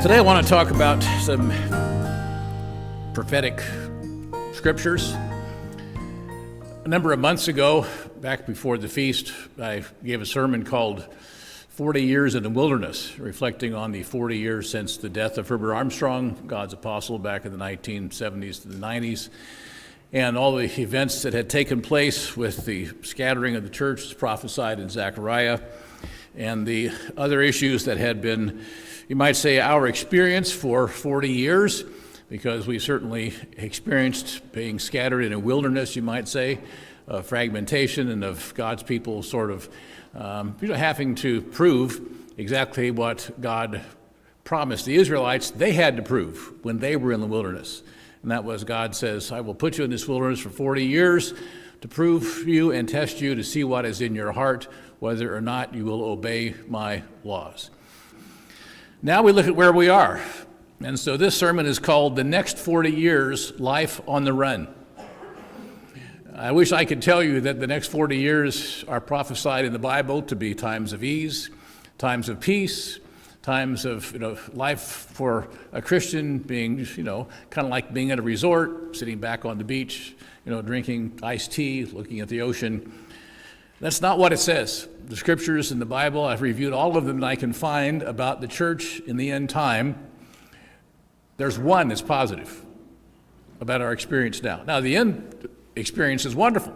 Today I want to talk about some prophetic scriptures. A number of months ago, back before the feast, I gave a sermon called 40 Years in the Wilderness, reflecting on the 40 years since the death of Herbert Armstrong, God's apostle, back in the 1970s to the 90s, and all the events that had taken place with the scattering of the church as prophesied in Zechariah, and the other issues that had been, you might say, our experience for 40 years, because we certainly experienced being scattered in a wilderness, you might say, of fragmentation and of God's people sort of having to prove exactly what God promised the Israelites they had to prove when they were in the wilderness. And that was, God says, I will put you in this wilderness for 40 years to prove you and test you to see what is in your heart, whether or not you will obey my laws. Now we look at where we are. And so this sermon is called The Next 40 Years, Life on the Run. I wish I could tell you that the next 40 years are prophesied in the Bible to be times of ease, times of peace, times of life for a Christian being, kind of like being at a resort, sitting back on the beach, drinking iced tea, looking at the ocean. That's not what it says. The scriptures in the Bible, I've reviewed all of them that I can find about the church in the end time. There's one that's positive about our experience now. Now, the end experience is wonderful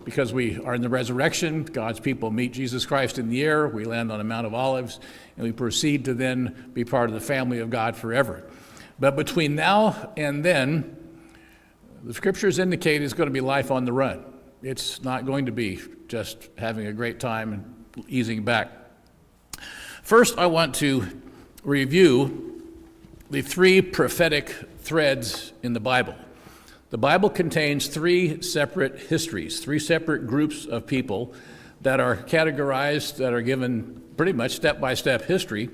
because we are in the resurrection. God's people meet Jesus Christ in the air. We land on the Mount of Olives, and we proceed to then be part of the family of God forever. But between now and then, the scriptures indicate it's going to be life on the run. It's not going to be just having a great time and easing back. First, I want to review the three prophetic threads in the Bible. The Bible contains three separate histories, three separate groups of people that are categorized, that are given pretty much step-by-step history.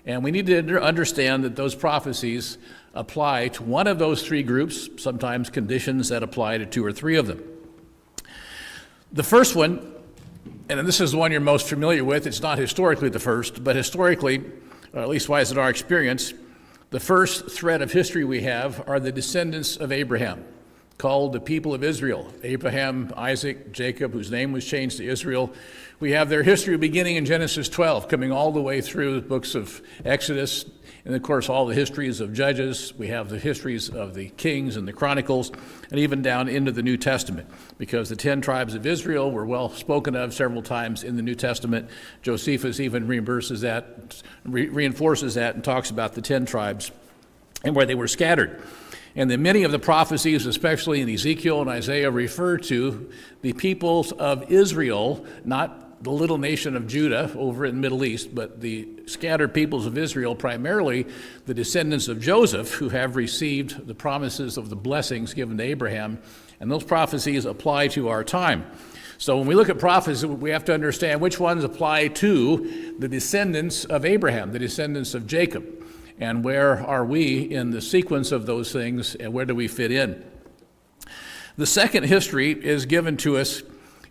And we need to understand that those prophecies apply to one of those three groups, sometimes conditions that apply to two or three of them. The first one, and this is the one you're most familiar with, it's not historically the first, but historically, or at least wise in our experience, the first thread of history we have are the descendants of Abraham, called the people of Israel. Abraham, Isaac, Jacob, whose name was changed to Israel. We have their history beginning in Genesis 12, coming all the way through the books of Exodus, and of course all the histories of Judges. We have the histories of the Kings and the Chronicles, and even down into the New Testament, because the 10 tribes of Israel were well spoken of several times in the New Testament. Josephus even reinforces that and talks about the 10 tribes and where they were scattered. And then many of the prophecies, especially in Ezekiel and Isaiah, refer to the peoples of Israel, not the little nation of Judah over in the Middle East, but the scattered peoples of Israel, primarily the descendants of Joseph, who have received the promises of the blessings given to Abraham. And those prophecies apply to our time. So when we look at prophecies, we have to understand which ones apply to the descendants of Abraham, the descendants of Jacob. And where are we in the sequence of those things, and where do we fit in? The second history is given to us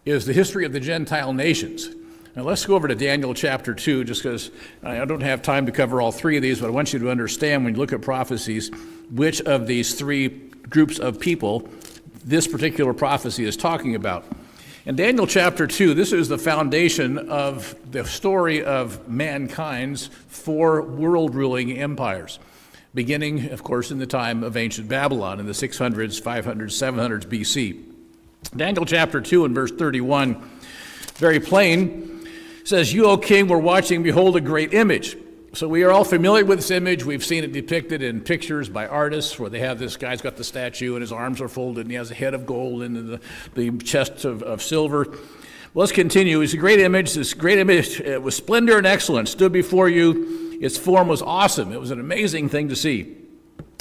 is the history of the Gentile nations. Now let's go over to Daniel chapter 2, just because I don't have time to cover all three of these, but I want you to understand when you look at prophecies, which of these three groups of people this particular prophecy is talking about. In Daniel chapter 2, this is the foundation of the story of mankind's four world-ruling empires, beginning, of course, in the time of ancient Babylon in the 600s, 500s, 700s BC. Daniel chapter 2 and verse 31, very plain, says, "You, O king, were watching, behold, a great image." So we are all familiar with this image. We've seen it depicted in pictures by artists where they have this guy's got the statue and his arms are folded and he has a head of gold and the chest of silver. Well, let's continue. It's a great image. This great image with splendor and excellence stood before you. Its form was awesome. It was an amazing thing to see.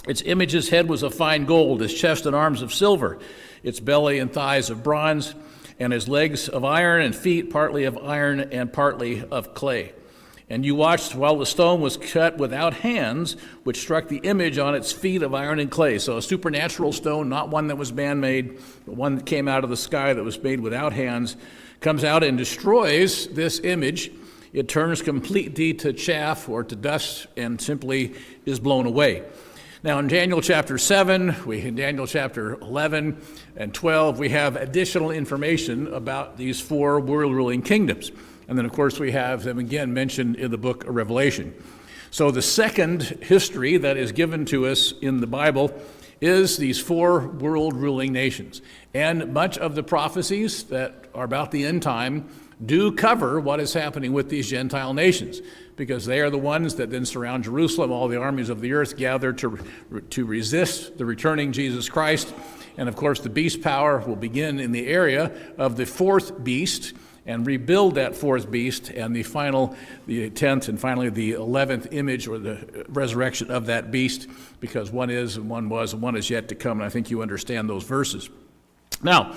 Its image's head was of fine gold, its chest and arms of silver, its belly and thighs of bronze, and his legs of iron and feet partly of iron and partly of clay. And you watched while the stone was cut without hands, which struck the image on its feet of iron and clay. So a supernatural stone, not one that was man-made, but one that came out of the sky that was made without hands, comes out and destroys this image it turns completely to chaff or to dust and simply is blown away. Now in Daniel chapter 7, in Daniel chapter 11 and 12, we have additional information about these four world-ruling kingdoms. And then of course we have them again mentioned in the book of Revelation. So the second history that is given to us in the Bible is these four world-ruling nations. And much of the prophecies that are about the end time do cover what is happening with these Gentile nations, because they are the ones that then surround Jerusalem. All the armies of the earth gather to resist the returning Jesus Christ. And of course, the beast power will begin in the area of the fourth beast and rebuild that fourth beast, and the 10th and finally the 11th image or the resurrection of that beast, because one is and one was and one is yet to come. And I think you understand those verses. Now,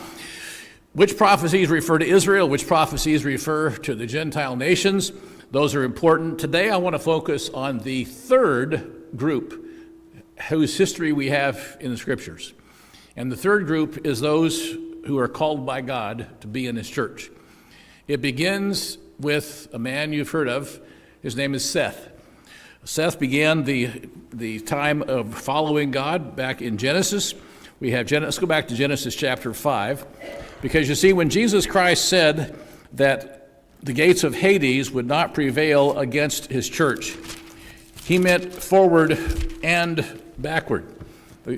which prophecies refer to Israel? Which prophecies refer to the Gentile nations? Those are important. Today I want to focus on the third group whose history we have in the Scriptures. And the third group is those who are called by God to be in His church. It begins with a man you've heard of. His name is Seth. Seth began the time of following God back in Genesis. Let's go back to Genesis chapter 5, because you see, when Jesus Christ said that the gates of Hades would not prevail against His church, He meant forward and backward.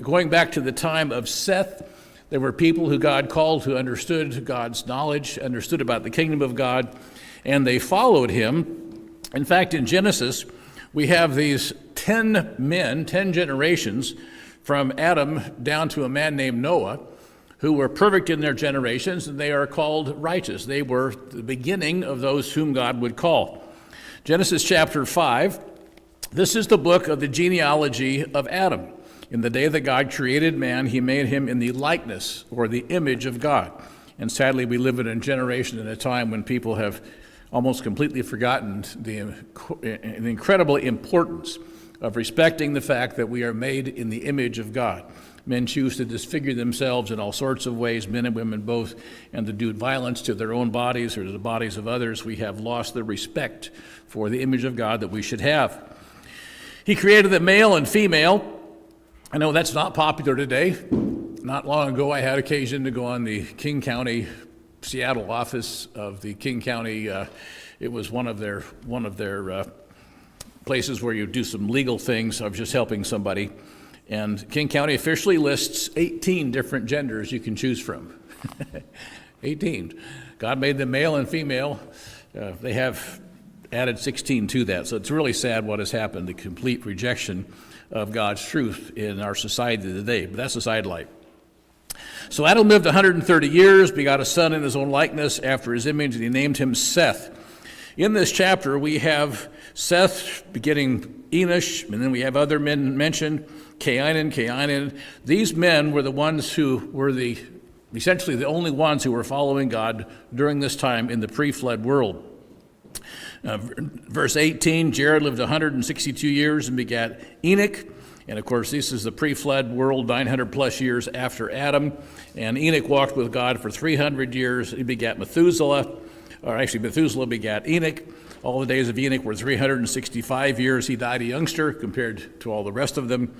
Going back to the time of Seth, there were people who God called who understood God's knowledge, understood about the kingdom of God, and they followed Him. In fact, in Genesis, we have these 10 men, 10 generations, from Adam down to a man named Noah, who were perfect in their generations, and they are called righteous. They were the beginning of those whom God would call. Genesis chapter 5, this is the book of the genealogy of Adam. In the day that God created man, He made him in the likeness or the image of God. And sadly, we live in a generation and a time when people have almost completely forgotten the incredible importance of respecting the fact that we are made in the image of God. Men choose to disfigure themselves in all sorts of ways, men and women both, and to do violence to their own bodies or to the bodies of others. We have lost the respect for the image of God that we should have. He created the male and female. I know that's not popular today. Not long ago, I had occasion to go on the King County, Seattle office of the King County. It was one of their places where you do some legal things. I was just helping somebody. And King County officially lists 18 different genders you can choose from. 18. God made them male and female. They have added 16 to that. So it's really sad what has happened, the complete rejection of God's truth in our society today. But that's a sidelight. So Adam lived 130 years, begot a son in his own likeness after his image, and he named him Seth. In this chapter, we have Seth begetting Enosh, and then we have other men mentioned, Cainan. These men were the ones who were essentially the only ones who were following God during this time in the pre-flood world. Verse 18, Jared lived 162 years and begat Enoch. And of course, this is the pre-flood world, 900 plus years after Adam. And Enoch walked with God for 300 years. He begat Methuselah, or actually Methuselah begat Enoch. All the days of Enoch were 365 years. He died a youngster compared to all the rest of them.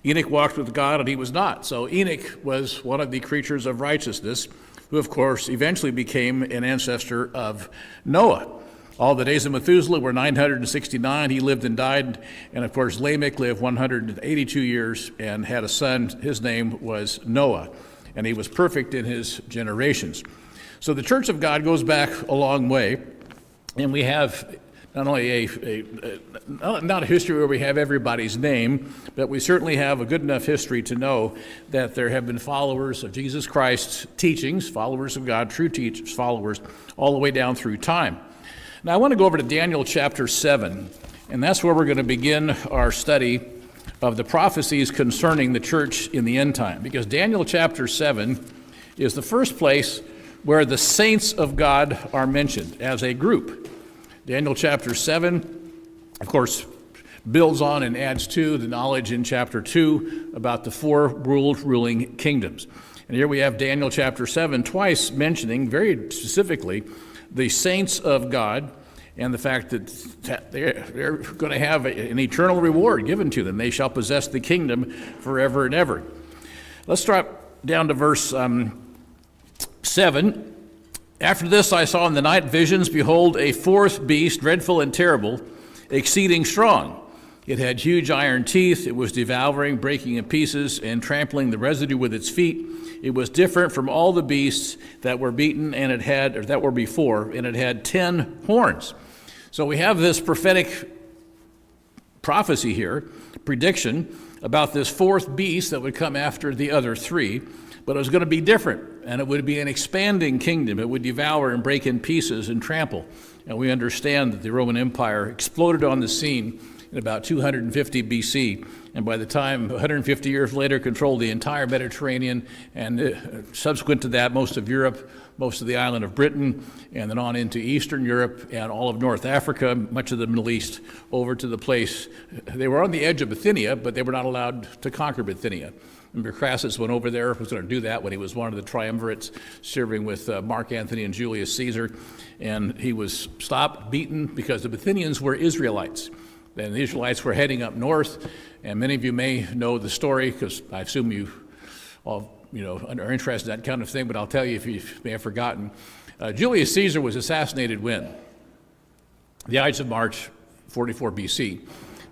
Enoch walked with God, and he was not. So Enoch was one of the creatures of righteousness, who of course eventually became an ancestor of Noah. All the days of Methuselah were 969. He lived and died. And of course, Lamech lived 182 years and had a son. His name was Noah, and he was perfect in his generations. So the Church of God goes back a long way, and we have not only not a history where we have everybody's name, but we certainly have a good enough history to know that there have been followers of Jesus Christ's teachings, followers of God, true teachers, followers, all the way down through time. Now I want to go over to Daniel chapter 7, and that's where we're going to begin our study of the prophecies concerning the church in the end time, because Daniel chapter 7 is the first place where the saints of God are mentioned as a group. Daniel chapter 7, of course, builds on and adds to the knowledge in chapter 2 about the four world-ruling kingdoms. And here we have Daniel chapter 7 twice mentioning very specifically the saints of God and the fact that they're going to have an eternal reward given to them. They shall possess the kingdom forever and ever. Let's drop down to verse 7. After this I saw in the night visions, behold, a fourth beast, dreadful and terrible, exceeding strong. It had huge iron teeth. It was devouring, breaking in pieces, and trampling the residue with its feet. It was different from all the beasts that were beaten, and it had, or that were before, and it had 10 horns. So we have this prophetic prophecy here, prediction about this fourth beast that would come after the other three, but it was going to be different, and it would be an expanding kingdom. It would devour and break in pieces and trample. And we understand that the Roman Empire exploded on the scene in about 250 BC, and by the time 150 years later controlled the entire Mediterranean, and subsequent to that most of Europe, most of the island of Britain, and then on into Eastern Europe and all of North Africa, much of the Middle East, over to the place. They were on the edge of Bithynia, but they were not allowed to conquer Bithynia. Remember, Crassus went over there, was going to do that when he was one of the triumvirates, serving with Mark Antony and Julius Caesar, and he was stopped, beaten, because the Bithynians were Israelites. And the Israelites were heading up north, and many of you may know the story, because I assume you all are interested in that kind of thing, but I'll tell you if you may have forgotten. Julius Caesar was assassinated when? The Ides of March, 44 BC.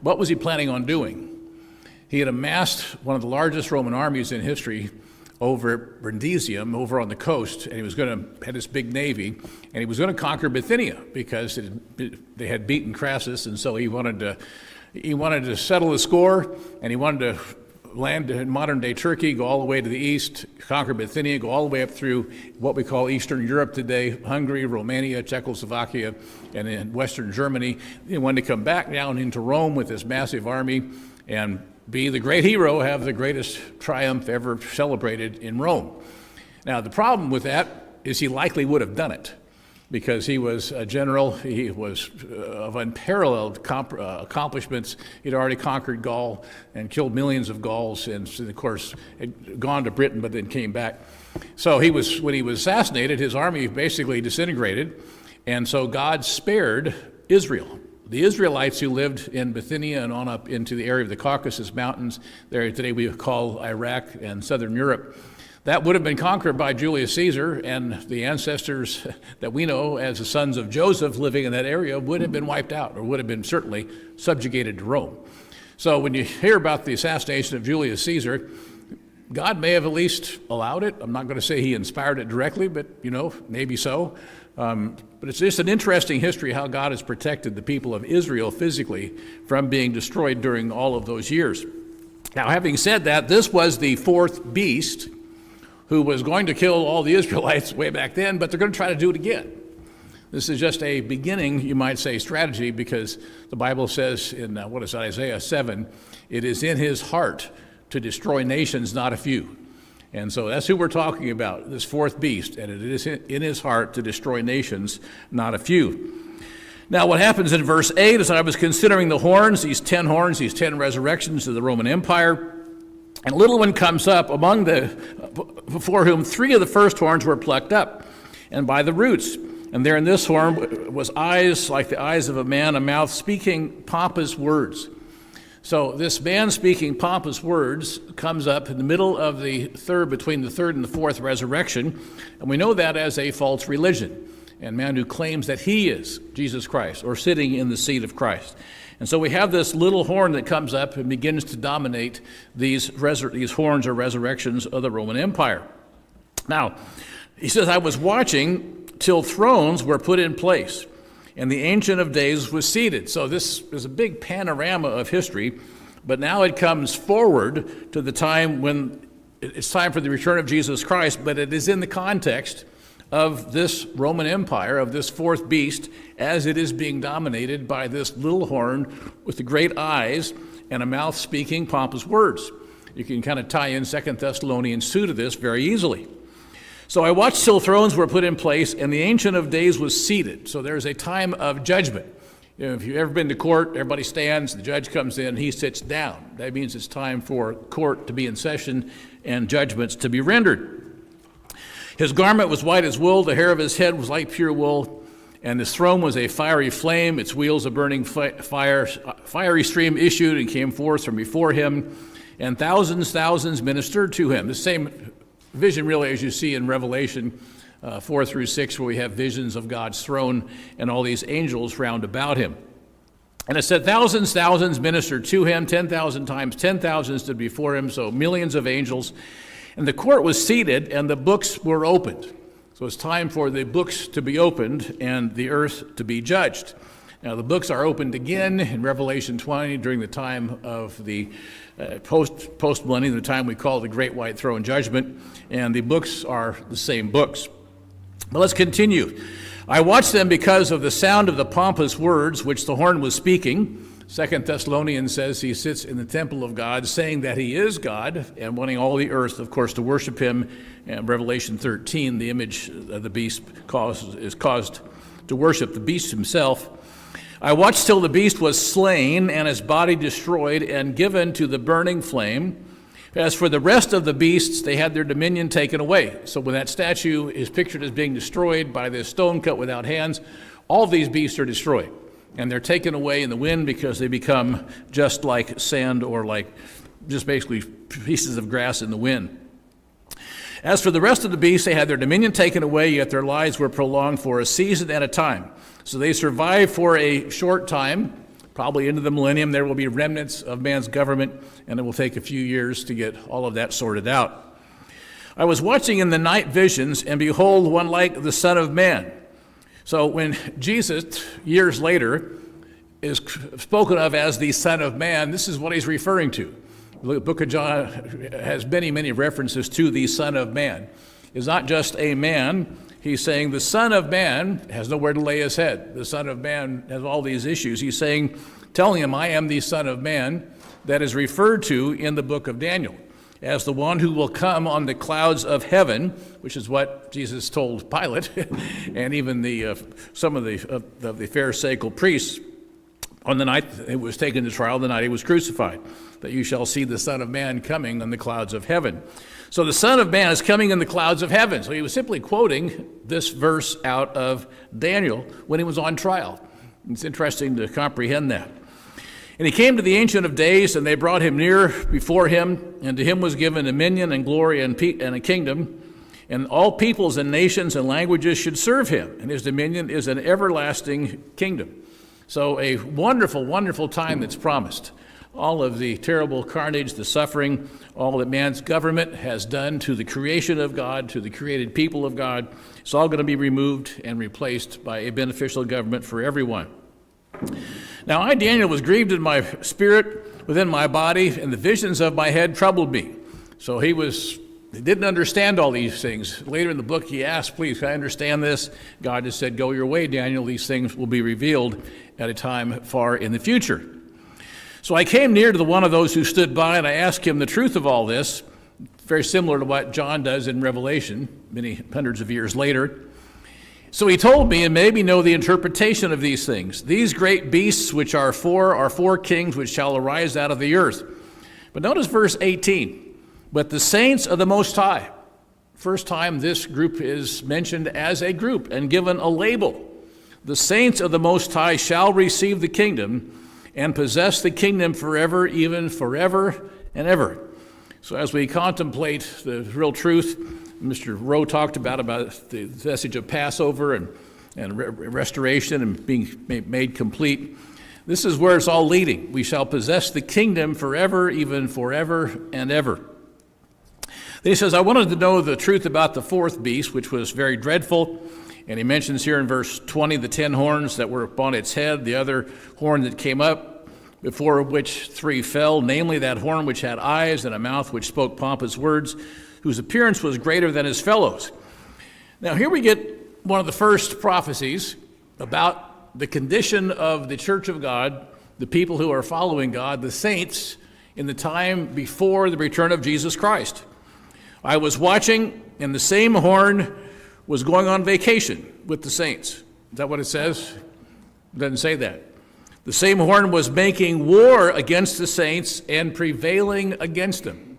What was he planning on doing? He had amassed one of the largest Roman armies in history over at Brundisium, over on the coast, and he was going to have this big navy, and he was going to conquer Bithynia because they had beaten Crassus, and so he wanted to settle the score, and he wanted to land in modern-day Turkey, go all the way to the east, conquer Bithynia, go all the way up through what we call Eastern Europe today, Hungary, Romania, Czechoslovakia, and in Western Germany. He wanted to come back down into Rome with this massive army and be the great hero, have the greatest triumph ever celebrated in Rome. Now, the problem with that is he likely would have done it, because he was a general, he was of unparalleled accomplishments. He'd already conquered Gaul and killed millions of Gauls, and of course had gone to Britain but then came back. So when he was assassinated, his army basically disintegrated, and so God spared Israel. The Israelites who lived in Bithynia and on up into the area of the Caucasus Mountains, there today we call Iraq and southern Europe, that would have been conquered by Julius Caesar, and the ancestors that we know as the sons of Joseph living in that area would have been wiped out, or would have been certainly subjugated to Rome. So when you hear about the assassination of Julius Caesar, God may have at least allowed it. I'm not going to say he inspired it directly, but maybe so. But it's just an interesting history how God has protected the people of Israel physically from being destroyed during all of those years. Now, having said that, this was the fourth beast who was going to kill all the Israelites way back then, but they're going to try to do it again. This is just a beginning, you might say, strategy, because the Bible says in, Isaiah 7, it is in his heart to destroy nations, not a few. And so that's who we're talking about, this fourth beast, and it is in his heart to destroy nations, not a few. Now, what happens in verse 8 is I was considering the horns, these 10 horns, these 10 resurrections of the Roman Empire, and a little one comes up before whom 3 of the first horns were plucked up, and by the roots. And there in this horn was eyes like the eyes of a man, a mouth speaking pompous words. So this man speaking pompous words comes up in the middle of between the third and the fourth resurrection, and we know that as a false religion, and man who claims that he is Jesus Christ, or sitting in the seat of Christ. And so we have this little horn that comes up and begins to dominate these horns or resurrections of the Roman Empire. Now, he says, I was watching till thrones were put in place, and the Ancient of Days was seated. So this is a big panorama of history, but now it comes forward to the time when it's time for the return of Jesus Christ, but it is in the context of this Roman Empire, of this fourth beast, as it is being dominated by this little horn with the great eyes and a mouth speaking pompous words. You can kind of tie in 2 Thessalonians 2 to this very easily. So I watched till thrones were put in place, and the Ancient of Days was seated. So there's a time of judgment. If you've ever been to court, everybody stands, the judge comes in, he sits down. That means it's time for court to be in session and judgments to be rendered. His garment was white as wool, the hair of his head was like pure wool, And his throne was a fiery flame, its wheels a burning fire. Fiery stream issued and came forth from before him, and thousands ministered to him. The same vision really as you see in Revelation 4 through 6, where we have visions of God's throne and all these angels round about him. And it said thousands ministered to him, 10,000 times 10,000 stood before him, so millions of angels. And the court was seated, and the books were opened. So it's time for the books to be opened and the earth to be judged. Now the books are opened again in Revelation 20 during the time of the post-millennium, the time we call the Great White Throne Judgment, and the books are the same books. But let's continue. I watched them because of the sound of the pompous words which the horn was speaking. 2 Thessalonians says he sits in the temple of God, saying that he is God, and wanting all the earth, of course, to worship him. And Revelation 13, the image of the beast is caused to worship the beast himself. I watched till the beast was slain, and his body destroyed, and given to the burning flame. As for the rest of the beasts, they had their dominion taken away. So when that statue is pictured as being destroyed by this stone cut without hands, all of these beasts are destroyed. And they're taken away in the wind because they become just like sand or like just basically pieces of grass in the wind. As for the rest of the beasts, they had their dominion taken away, yet their lives were prolonged for a season at a time. So they survived for a short time, probably into the millennium. There will be remnants of man's government, and it will take a few years to get all of that sorted out. I was watching in the night visions, and behold, one like the Son of Man. So when Jesus, years later, is spoken of as the Son of Man, this is what he's referring to. The book of John has many references to the Son of Man. It's not just a man. He's saying the Son of Man has nowhere to lay his head. The Son of Man has all these issues. He's saying, telling him, I am the Son of Man, that is referred to in the book of Daniel as the one who will come on the clouds of heaven, which is what Jesus told Pilate and even some of the Pharisaical priests on the night it was taken to trial, the night he was crucified, that you shall see the Son of Man coming on the clouds of heaven. So the Son of Man is coming in the clouds of heaven. So he was simply quoting this verse out of Daniel when he was on trial. It's interesting to comprehend that. And he came to the Ancient of Days, and they brought him near before him, and to him was given dominion and glory and a kingdom, and all peoples and nations and languages should serve him, and his dominion is an everlasting kingdom. So a wonderful time that's promised. All of the terrible carnage, the suffering, all that man's government has done to the creation of God, to the created people of God, it's all going to be removed and replaced by a beneficial government for everyone. Now I, Daniel, was grieved in my spirit within my body, and the visions of my head troubled me. So he didn't understand all these things. Later in the book he asked, please, can I understand this? God just said, go your way, Daniel. These things will be revealed at a time far in the future. So I came near to the one of those who stood by, and I asked him the truth of all this, very similar to what John does in Revelation, many hundreds of years later. So he told me, and made me know the interpretation of these things. These great beasts which are four kings which shall arise out of the earth. But notice verse 18. But the saints of the Most High. First time this group is mentioned as a group and given a label. The saints of the Most High shall receive the kingdom and possess the kingdom forever, even forever and ever. So as we contemplate the real truth, Mr. Rowe talked about the message of Passover and restoration and being made complete. This is where it's all leading. We shall possess the kingdom forever, even forever and ever. Then he says, I wanted to know the truth about the fourth beast, which was very dreadful. And he mentions here in verse 20 the 10 horns that were upon its head, the other horn that came up, before which 3 fell, namely that horn which had eyes and a mouth which spoke pompous words, whose appearance was greater than his fellows. Now here we get one of the first prophecies about the condition of the church of God, the people who are following God, the saints, in the time before the return of Jesus Christ. I was watching, and the same horn was going on vacation with the saints. Is that what it says? It doesn't say that. The same horn was making war against the saints and prevailing against them.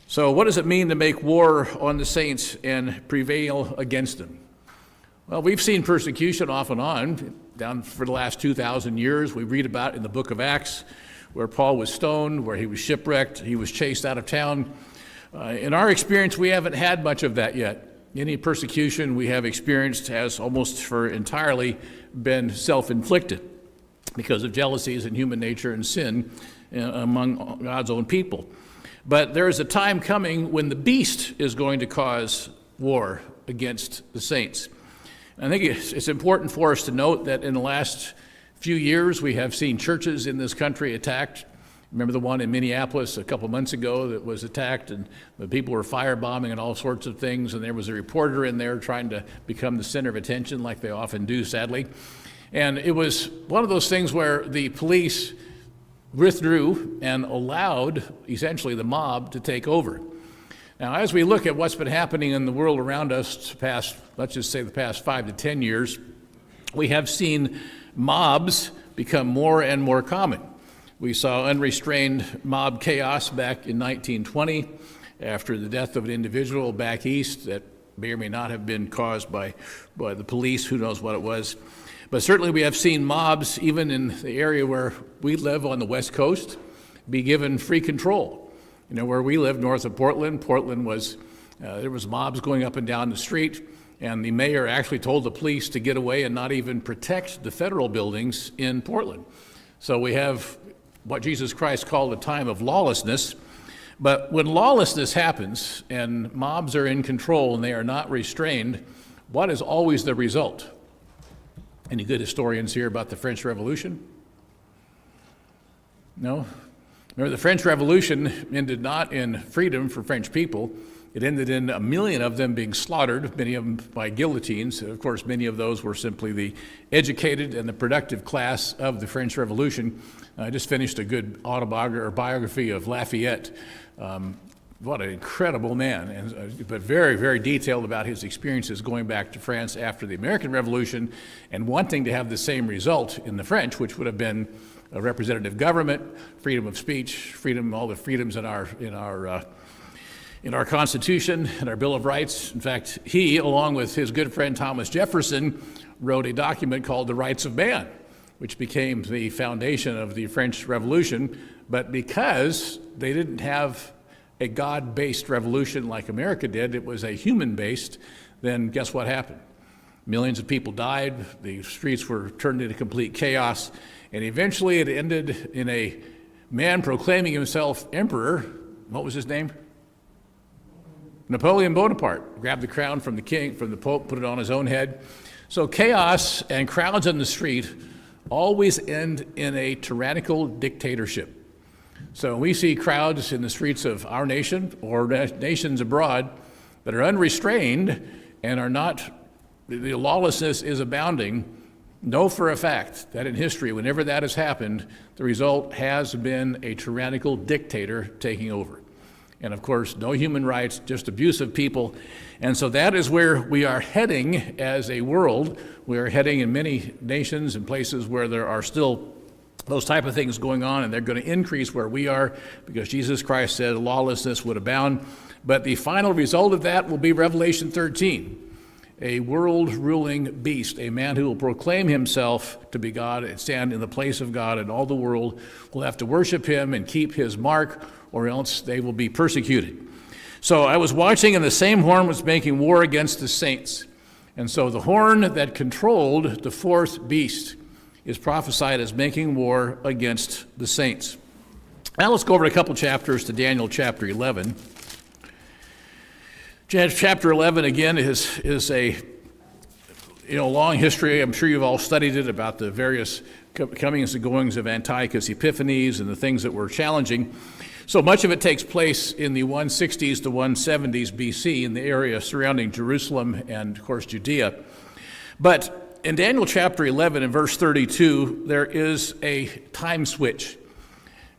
So what does it mean to make war on the saints and prevail against them? Well, we've seen persecution off and on down for the last 2,000 years. We read about in the book of Acts where Paul was stoned, where he was shipwrecked, he was chased out of town. In our experience, we haven't had much of that yet. Any persecution we have experienced has almost for entirely been self-inflicted because of jealousies and human nature and sin among God's own people. But there is a time coming when the beast is going to cause war against the saints. I think it's important for us to note that in the last few years we have seen churches in this country attacked. Remember the one in Minneapolis a couple months ago that was attacked, and the people were firebombing and all sorts of things, and there was a reporter in there trying to become the center of attention like they often do, sadly. And it was one of those things where the police withdrew and allowed essentially the mob to take over. Now, as we look at what's been happening in the world around us let's just say the past 5 to 10 years, we have seen mobs become more and more common. We saw unrestrained mob chaos back in 1920 after the death of an individual back east that may or may not have been caused by the police, who knows what it was. But certainly we have seen mobs, even in the area where we live on the West Coast, be given free control. You know, where we live north of Portland, there was mobs going up and down the street, and the mayor actually told the police to get away and not even protect the federal buildings in Portland. So we have what Jesus Christ called a time of lawlessness. But when lawlessness happens and mobs are in control and they are not restrained, what is always the result? Any good historians here about the French Revolution? No? Remember, the French Revolution ended not in freedom for French people. It ended in 1 million of them being slaughtered, many of them by guillotines. Of course, many of those were simply the educated and the productive class of the French Revolution. I just finished a good biography of Lafayette. What an incredible man, but very, very detailed about his experiences going back to France after the American Revolution and wanting to have the same result in the French, which would have been a representative government, freedom of speech, all the freedoms in our Constitution and our Bill of Rights. In fact, he, along with his good friend Thomas Jefferson, wrote a document called the Rights of Man, which became the foundation of the French Revolution. But because they didn't have a God-based revolution like America did, it was a human-based, then guess what happened? Millions of people died, the streets were turned into complete chaos, and eventually it ended in a man proclaiming himself emperor. What was his name? Napoleon Bonaparte. Grabbed the crown from the king, from the Pope, put it on his own head. So chaos and crowds on the street always end in a tyrannical dictatorship. So we see crowds in the streets of our nation or nations abroad that are unrestrained and are not, the lawlessness is abounding. Know for a fact that in history, whenever that has happened, the result has been a tyrannical dictator taking over. And of course, no human rights, just abusive people. And so that is where we are heading as a world. We are heading in many nations and places where there are still those type of things going on, and they're going to increase where we are because Jesus Christ said lawlessness would abound. But the final result of that will be Revelation 13. A world-ruling beast, a man who will proclaim himself to be God and stand in the place of God, and all the world will have to worship him and keep his mark, or else they will be persecuted. So I was watching, and the same horn was making war against the saints. And so the horn that controlled the fourth beast is prophesied as making war against the saints. Now let's go over a couple chapters to Daniel chapter 11. Chapter 11, again, is a long history. I'm sure you've all studied it about the various comings and goings of Antiochus Epiphanes and the things that were challenging. So much of it takes place in the 160s to 170s BC in the area surrounding Jerusalem and, of course, Judea. But in Daniel chapter 11 and verse 32, there is a time switch.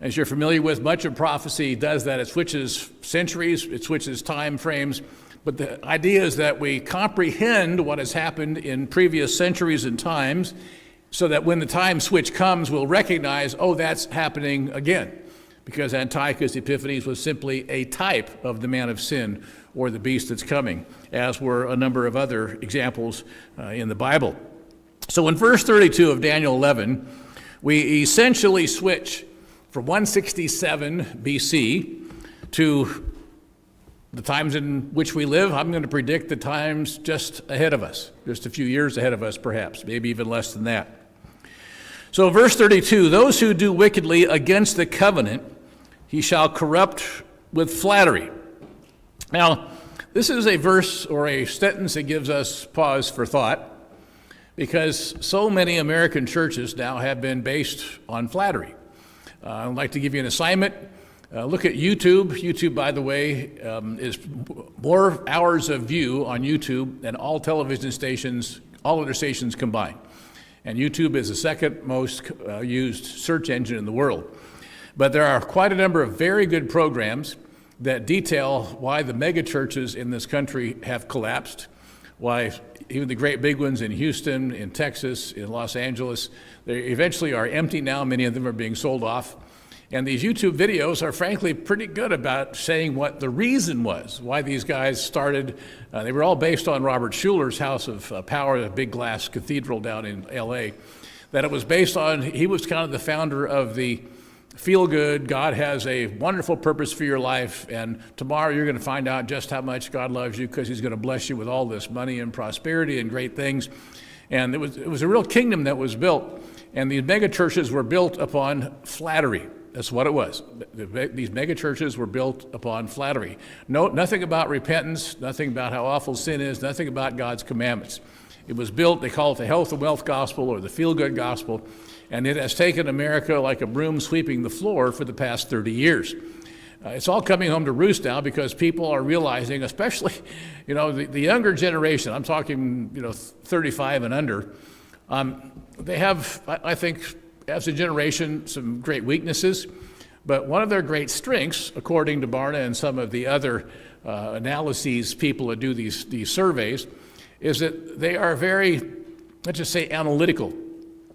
As you're familiar with, much of prophecy does that. It switches centuries, it switches time frames, but the idea is that we comprehend what has happened in previous centuries and times so that when the time switch comes, we'll recognize, oh, that's happening again. because Antiochus Epiphanes was simply a type of the man of sin or the beast that's coming, as were a number of other examples in the Bible. So in verse 32 of Daniel 11, we essentially switch from 167 BC to the times in which we live. I'm going to predict the times just ahead of us, just a few years ahead of us perhaps, maybe even less than that. So verse 32, those who do wickedly against the covenant, he shall corrupt with flattery. Now, this is a verse or a sentence that gives us pause for thought, because so many American churches now have been based on flattery. I'd like to give you an assignment. Look at YouTube. YouTube, by the way, is more hours of view on YouTube than all television stations, all other stations combined. And YouTube is the second most used search engine in the world. But there are quite a number of very good programs that detail why the mega churches in this country have collapsed, why even the great big ones in Houston, in Texas, in Los Angeles, they eventually are empty now. Many of them are being sold off. And these YouTube videos are frankly pretty good about saying what the reason was, why these guys started. They were all based on Robert Schuller's House of Power, the big glass cathedral down in LA, that it was based on, he was kind of the founder of the feel good, God has a wonderful purpose for your life, and tomorrow you're going to find out just how much God loves you because he's going to bless you with all this money and prosperity and great things. And it was a real kingdom that was built, and these mega churches were built upon flattery. That's what it was. These mega churches were built upon flattery. Nothing about repentance, nothing about how awful sin is, nothing about God's commandments. It was built, they call it the health and wealth gospel or the feel-good gospel, and it has taken America like a broom sweeping the floor for the past 30 years. It's all coming home to roost now because people are realizing, especially, the younger generation, I'm talking, 35 and under, they have, I think, as a generation, some great weaknesses, but one of their great strengths, according to Barna and some of the other analyses people that do these surveys, is that they are very, let's just say, analytical.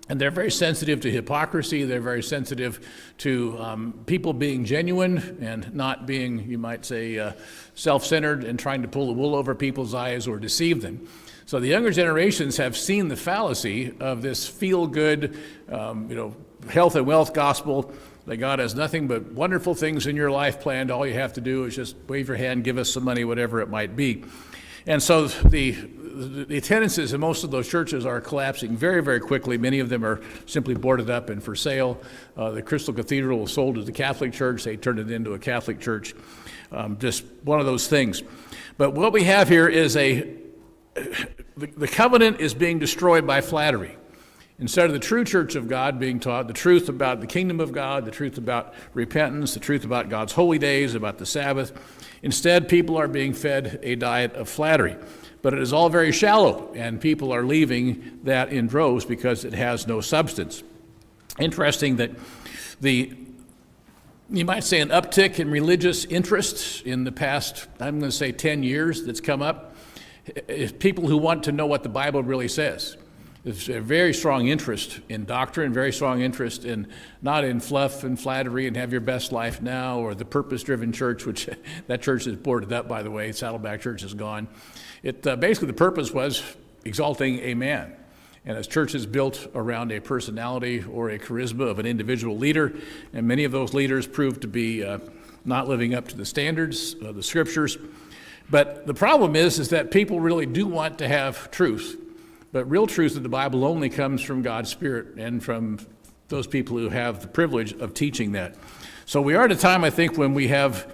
And they're very sensitive to hypocrisy. They're very sensitive to people being genuine and not being, you might say, self-centered and trying to pull the wool over people's eyes or deceive them. So the younger generations have seen the fallacy of this feel-good, health and wealth gospel, that God has nothing but wonderful things in your life planned. All you have to do is just wave your hand, give us some money, whatever it might be. And so the attendances in most of those churches are collapsing very, very quickly. Many of them are simply boarded up and for sale. The Crystal Cathedral was sold to the Catholic Church. They turned it into a Catholic church. Just one of those things. But what we have here is the covenant is being destroyed by flattery. Instead of the true church of God being taught the truth about the kingdom of God, the truth about repentance, the truth about God's holy days, about the Sabbath, instead people are being fed a diet of flattery. But it is all very shallow, and people are leaving that in droves because it has no substance. Interesting that you might say an uptick in religious interest in the past, I'm going to say 10 years that's come up, is people who want to know what the Bible really says. There's a very strong interest in doctrine, very strong interest in not in fluff and flattery and have your best life now, or the purpose-driven church, which that church is boarded up, by the way. Saddleback Church is gone. Basically the purpose was exalting a man. And as churches built around a personality or a charisma of an individual leader, and many of those leaders proved to be not living up to the standards of the scriptures. But the problem is that people really do want to have truth. But real truth in the Bible only comes from God's Spirit and from those people who have the privilege of teaching that. So we are at a time, I think, when we have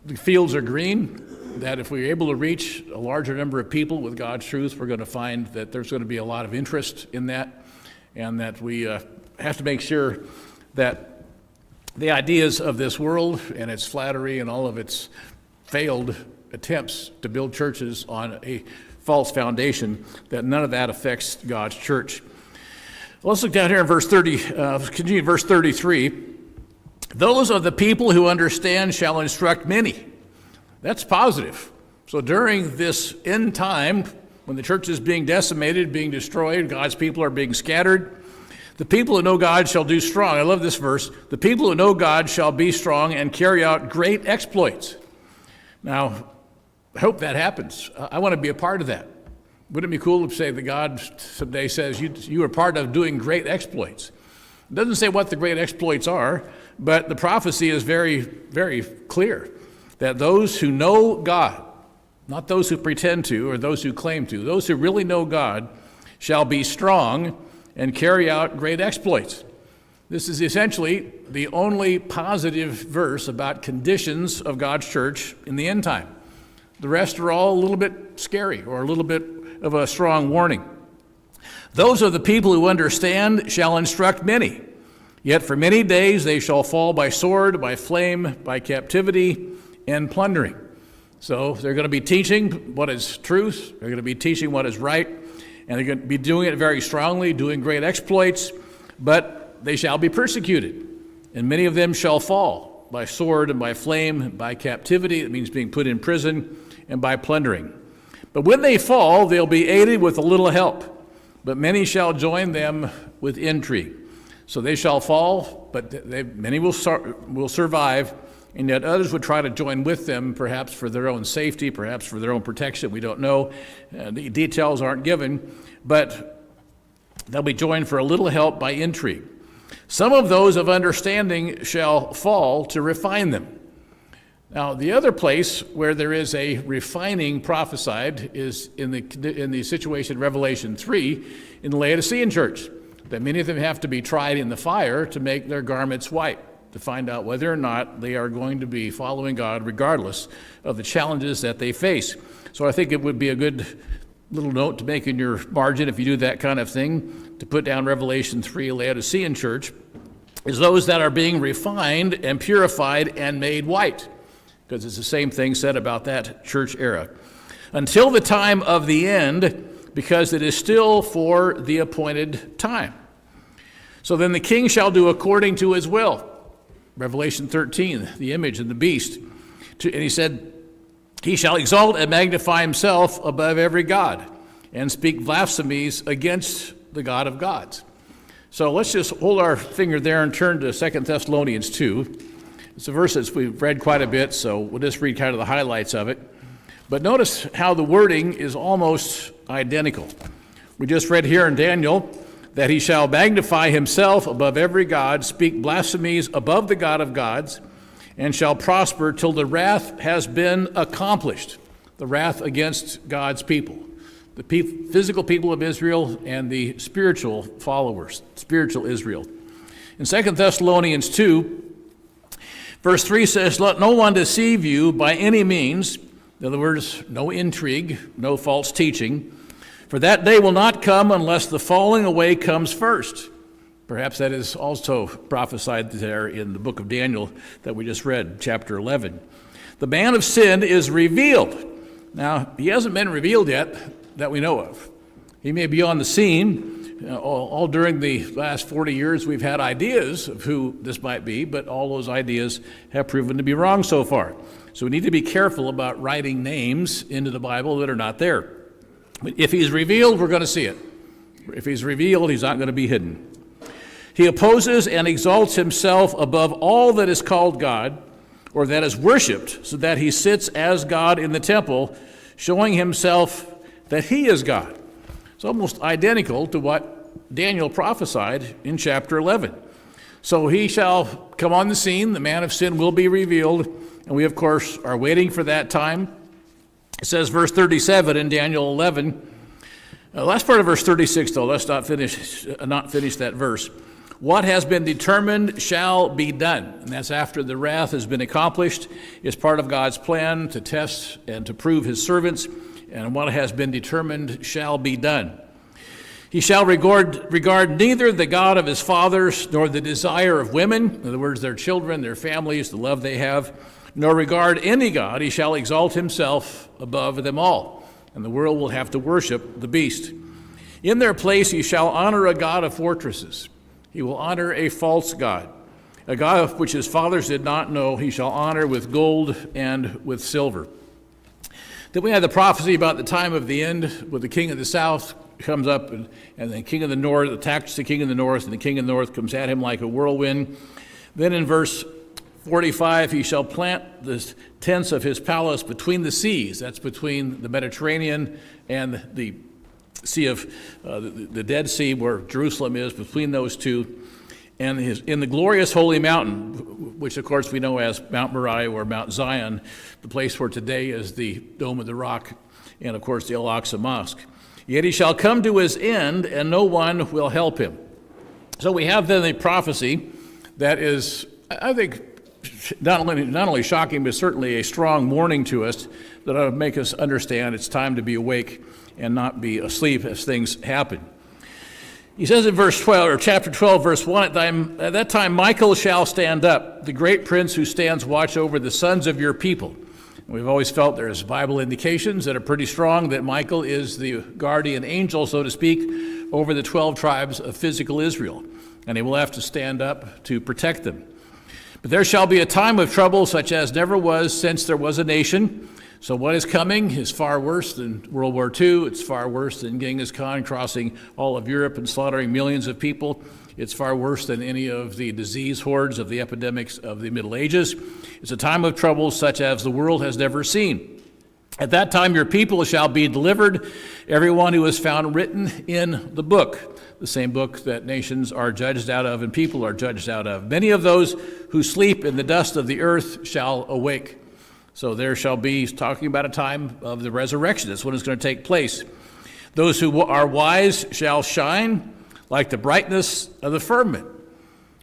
the fields are green, that if we're able to reach a larger number of people with God's truth, we're going to find that there's going to be a lot of interest in that, and that we have to make sure that the ideas of this world and its flattery and all of its failed attempts to build churches on a false foundation, that none of that affects God's church. Let's look down here in verse 30, continue in verse 33. Those of the people who understand shall instruct many. That's positive. So during this end time, when the church is being decimated, being destroyed, God's people are being scattered, The people who know God shall do strong. I love this verse. The people who know God shall be strong and carry out great exploits. Now, I hope that happens. I want to be a part of that. Wouldn't it be cool to say that God someday says you are part of doing great exploits? It doesn't say what the great exploits are, but the prophecy is very, very clear that those who know God, not those who pretend to or those who claim to, those who really know God shall be strong and carry out great exploits. This is essentially the only positive verse about conditions of God's church in the end time. The rest are all a little bit scary or a little bit of a strong warning. Those are the people who understand shall instruct many. Yet for many days they shall fall by sword, by flame, by captivity, and plundering. So they're going to be teaching what is truth. They're going to be teaching what is right. And they're going to be doing it very strongly, doing great exploits. But they shall be persecuted. And many of them shall fall by sword and by flame, and by captivity. It means being put in prison, and by plundering. But when they fall, they'll be aided with a little help. But many shall join them with intrigue. So they shall fall, but many will survive, and yet others would try to join with them, perhaps for their own safety, perhaps for their own protection. We don't know. The details aren't given, but they'll be joined for a little help by intrigue. Some of those of understanding shall fall to refine them. Now, the other place where there is a refining prophesied is in the situation, Revelation 3, in the Laodicean church, that many of them have to be tried in the fire to make their garments white, to find out whether or not they are going to be following God regardless of the challenges that they face. So I think it would be a good little note to make in your margin, if you do that kind of thing, to put down Revelation 3, Laodicean church, is those that are being refined and purified and made white, because it's the same thing said about that church era. Until the time of the end, because it is still for the appointed time. So then the king shall do according to his will. Revelation 13, the image of the beast. And he said, he shall exalt and magnify himself above every god, and speak blasphemies against the God of gods. So let's just hold our finger there and turn to 2 Thessalonians 2. It's a verse that we've read quite a bit, so we'll just read kind of the highlights of it. But notice how the wording is almost identical. We just read here in Daniel that he shall magnify himself above every god, speak blasphemies above the God of gods, and shall prosper till the wrath has been accomplished. The wrath against God's people, the physical people of Israel and the spiritual followers, spiritual Israel. In 2 Thessalonians 2, verse 3 says, let no one deceive you by any means. In other words, no intrigue, no false teaching. For that day will not come unless the falling away comes first. Perhaps that is also prophesied there in the book of Daniel that we just read, chapter 11. The man of sin is revealed. Now, he hasn't been revealed yet that we know of. He may be on the scene. All during the last 40 years, we've had ideas of who this might be, but all those ideas have proven to be wrong so far. So we need to be careful about writing names into the Bible that are not there. But if he's revealed, we're going to see it. If he's revealed, he's not going to be hidden. He opposes and exalts himself above all that is called God, or that is worshipped, so that he sits as God in the temple, showing himself that he is God. It's almost identical to what Daniel prophesied in chapter 11. So he shall come on the scene, the man of sin will be revealed, and we, of course, are waiting for that time. It says, verse 37 in Daniel 11, last part of verse 36, though, let's not finish that verse. What has been determined shall be done. And that's after the wrath has been accomplished. It's part of God's plan to test and to prove his servants. And what has been determined shall be done. He shall regard neither the God of his fathers, nor the desire of women, in other words, their children, their families, the love they have, nor regard any God. He shall exalt himself above them all. And the world will have to worship the beast. In their place he shall honor a God of fortresses. He will honor a false god, a god which his fathers did not know. He shall honor with gold and with silver. Then we had the prophecy about the time of the end with the king of the south comes up, and the king of the north attacks the king of the north, and the king of the north comes at him like a whirlwind. Then in verse 45, he shall plant the tents of his palace between the seas. That's between the Mediterranean and the Sea of the Dead Sea, where Jerusalem is, between those two. And in the glorious holy mountain, which of course we know as Mount Moriah or Mount Zion, the place where today is the Dome of the Rock, and of course the Al-Aqsa Mosque. Yet he shall come to his end, and no one will help him. So we have then a prophecy that is, I think, not only shocking, but certainly a strong warning to us that ought to make us understand it's time to be awake and not be asleep as things happen. He says in verse 12, or chapter 12, verse 1, at that time Michael shall stand up, the great prince who stands watch over the sons of your people. We've always felt there's Bible indications that are pretty strong that Michael is the guardian angel, so to speak, over the 12 tribes of physical Israel, and he will have to stand up to protect them. But there shall be a time of trouble such as never was since there was a nation. So what is coming is far worse than World War II. It's far worse than Genghis Khan crossing all of Europe and slaughtering millions of people. It's far worse than any of the disease hordes of the epidemics of the Middle Ages. It's a time of trouble such as the world has never seen. At that time your people shall be delivered, everyone who is found written in the book, the same book that nations are judged out of and people are judged out of. Many of those who sleep in the dust of the earth shall awake. So there shall be, he's talking about a time of the resurrection. That's when it's going to take place. Those who are wise shall shine like the brightness of the firmament.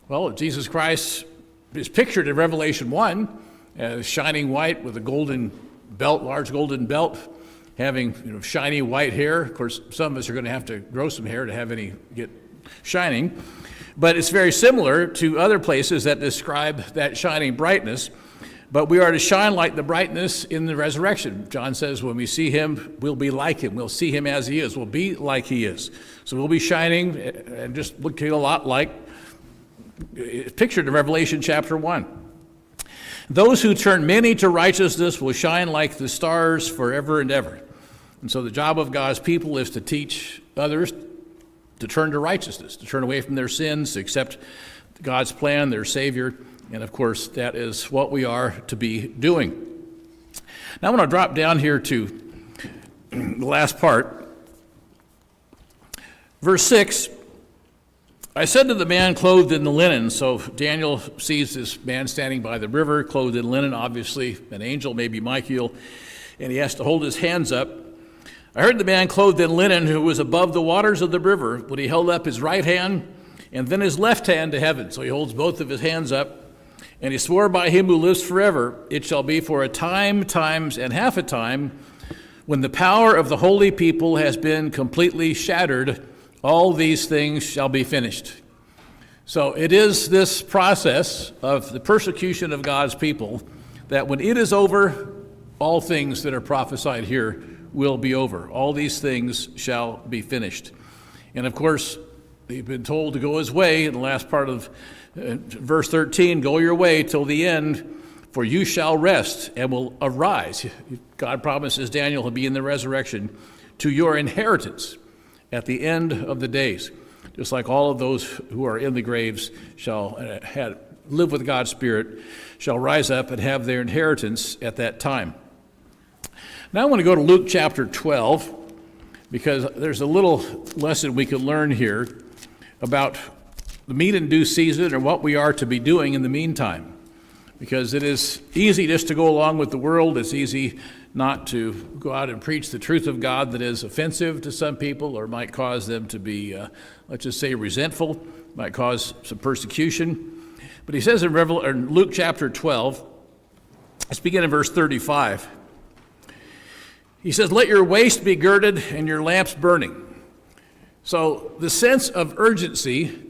Well, Jesus Christ is pictured in Revelation 1 as shining white with a golden belt, large golden belt, having shiny white hair. Of course, some of us are going to have to grow some hair to have any get shining. But it's very similar to other places that describe that shining brightness. But we are to shine like the brightness in the resurrection. John says when we see him, we'll be like him. We'll see him as he is. We'll be like he is. So we'll be shining and just looking a lot like it's pictured in Revelation chapter 1. Those who turn many to righteousness will shine like the stars forever and ever. And so the job of God's people is to teach others to turn to righteousness, to turn away from their sins, to accept God's plan, their Savior. And of course, that is what we are to be doing. Now I want to drop down here to the last part. Verse 6, I said to the man clothed in the linen, so Daniel sees this man standing by the river, clothed in linen, obviously an angel, maybe Michael, and he has to hold his hands up. I heard the man clothed in linen who was above the waters of the river, when he held up his right hand and then his left hand to heaven. So he holds both of his hands up. And he swore by him who lives forever, it shall be for a time, times, and half a time, when the power of the holy people has been completely shattered, all these things shall be finished. So it is this process of the persecution of God's people that when it is over, all things that are prophesied here will be over. All these things shall be finished. And of course, they've been told to go his way in the last part of verse 13, go your way till the end, for you shall rest and will arise. God promises Daniel will be in the resurrection to your inheritance at the end of the days. Just like all of those who are in the graves shall live with God's Spirit, shall rise up and have their inheritance at that time. Now I want to go to Luke chapter 12, because there's a little lesson we can learn here about the meat and due season, or what we are to be doing in the meantime. Because it is easy just to go along with the world. It's easy not to go out and preach the truth of God that is offensive to some people, or might cause them to be, let's just say, resentful, might cause some persecution. But he says in Luke chapter 12, let's begin in verse 35. He says, let your waist be girded and your lamps burning. So the sense of urgency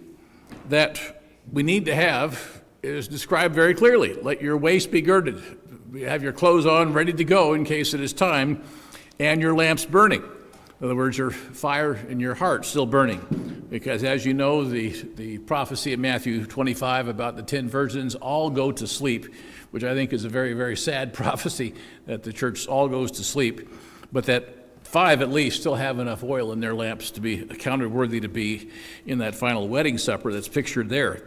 that we need to have is described very clearly. Let your waist be girded. You have your clothes on, ready to go in case it is time, and your lamps burning. In other words, your fire in your heart still burning. Because as you know, the prophecy of Matthew 25 about the 10 virgins all go to sleep, which I think is a very, very sad prophecy, that the church all goes to sleep. But that 5 at least still have enough oil in their lamps to be accounted worthy to be in that final wedding supper that's pictured there.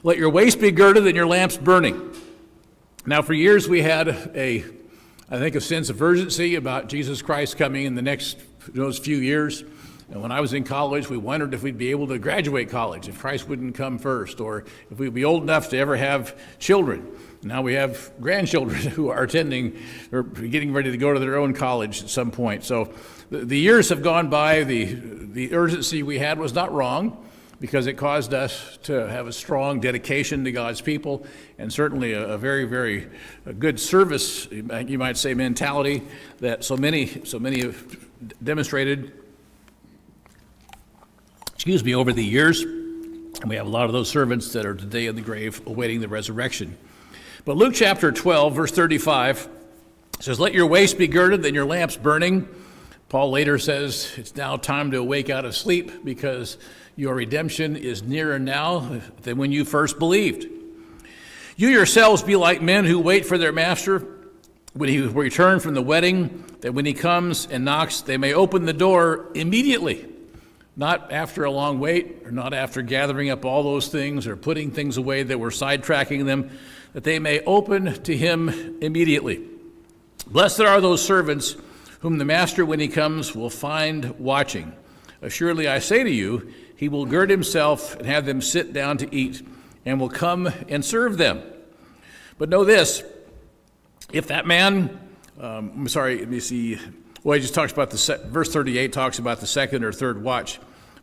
Let your waist be girded and your lamps burning. Now, for years we had a sense of urgency about Jesus Christ coming in the next those few years. And when I was in college, we wondered if we'd be able to graduate college, if Christ wouldn't come first, or if we'd be old enough to ever have children. Now we have grandchildren who are attending or getting ready to go to their own college at some point. So the years have gone by. The urgency we had was not wrong, because it caused us to have a strong dedication to God's people, and certainly a very, very good service, you might say, mentality that so many have demonstrated over the years. And we have a lot of those servants that are today in the grave awaiting the resurrection. But Luke chapter 12, verse 35 says, let your waist be girded and your lamps burning. Paul later says it's now time to awake out of sleep, because your redemption is nearer now than when you first believed. You yourselves be like men who wait for their master when he return from the wedding, that when he comes and knocks, they may open the door immediately. Not after a long wait, or not after gathering up all those things or putting things away that were sidetracking them, that they may open to him immediately. Blessed are those servants whom the master, when he comes, will find watching. Assuredly, I say to you, he will gird himself and have them sit down to eat, and will come and serve them. But know this, if that man, he just talks about verse 38 talks about the second or third watch.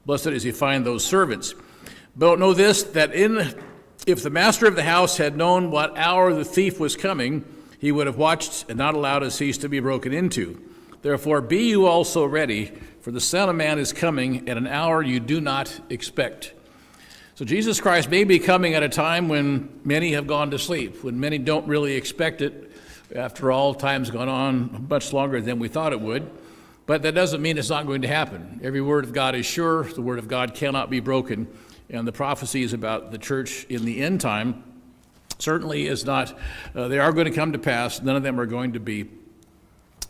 Blessed is he find those servants. But know this, that if the master of the house had known what hour the thief was coming, he would have watched and not allowed his house to be broken into. Therefore be you also ready, for the Son of Man is coming at an hour you do not expect. So Jesus Christ may be coming at a time when many have gone to sleep, when many don't really expect it. After all, time's gone on much longer than we thought it would. But that doesn't mean it's not going to happen. Every word of God is sure. The word of God cannot be broken. And the prophecies about the church in the end time certainly is not, they are going to come to pass. None of them are going to be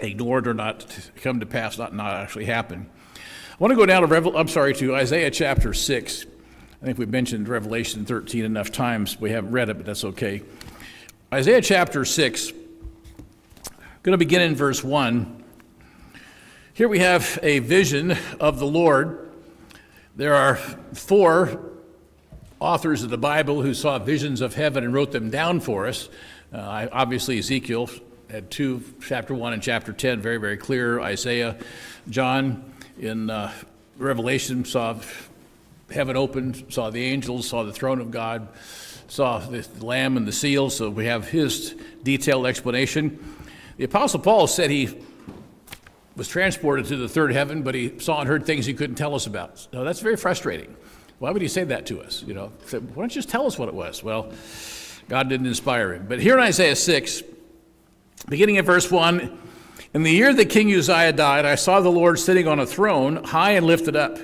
ignored or not come to pass, not actually happen. I want to go down to Isaiah chapter 6. I think we've mentioned Revelation 13 enough times. We haven't read it, but that's okay. Isaiah chapter 6. I'm going to begin in verse 1. Here we have a vision of the Lord. There are 4 authors of the Bible who saw visions of heaven and wrote them down for us. Obviously, Ezekiel had 2, chapter 1 and chapter 10, very, very clear. Isaiah, John in Revelation saw heaven opened, saw the angels, saw the throne of God, saw the Lamb and the seal, so we have his detailed explanation. The Apostle Paul said he was transported to the third heaven, but he saw and heard things he couldn't tell us about. Now, that's very frustrating. Why would he say that to us? Why don't you just tell us what it was? Well, God didn't inspire him. But here in Isaiah 6, beginning at verse 1, in the year that King Uzziah died, I saw the Lord sitting on a throne, high and lifted up,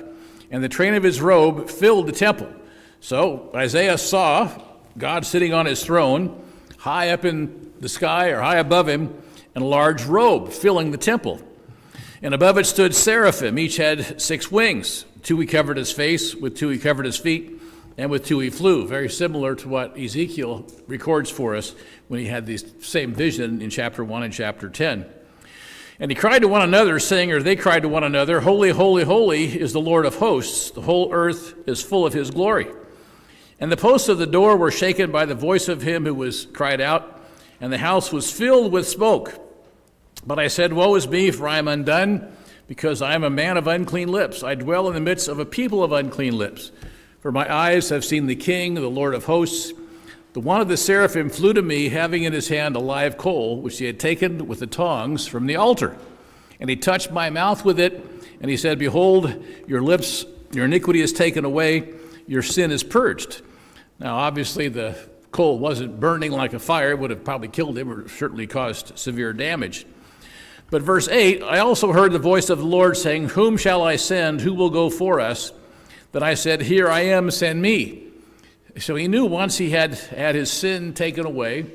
and the train of his robe filled the temple. So Isaiah saw God sitting on his throne, high up in the sky or high above him, and a large robe filling the temple. And above it stood seraphim. Each had 6 wings. 2 he covered his face, with 2 he covered his feet, and with 2 he flew. Very similar to what Ezekiel records for us when he had the same vision in chapter 1 and chapter 10. And he cried to one another, saying, or they cried to one another, Holy, holy, holy is the Lord of hosts. The whole earth is full of his glory. And the posts of the door were shaken by the voice of him who was cried out, and the house was filled with smoke. But I said, Woe is me, for I am undone, because I am a man of unclean lips. I dwell in the midst of a people of unclean lips. For my eyes have seen the King, the Lord of hosts. The one of the seraphim flew to me, having in his hand a live coal, which he had taken with the tongs from the altar. And he touched my mouth with it, and he said, Behold, your iniquity is taken away, your sin is purged. Now, obviously, the coal wasn't burning like a fire. It would have probably killed him or certainly caused severe damage. But verse 8, I also heard the voice of the Lord saying, Whom shall I send? Who will go for us? Then I said, Here I am, send me. So he knew once he had his sin taken away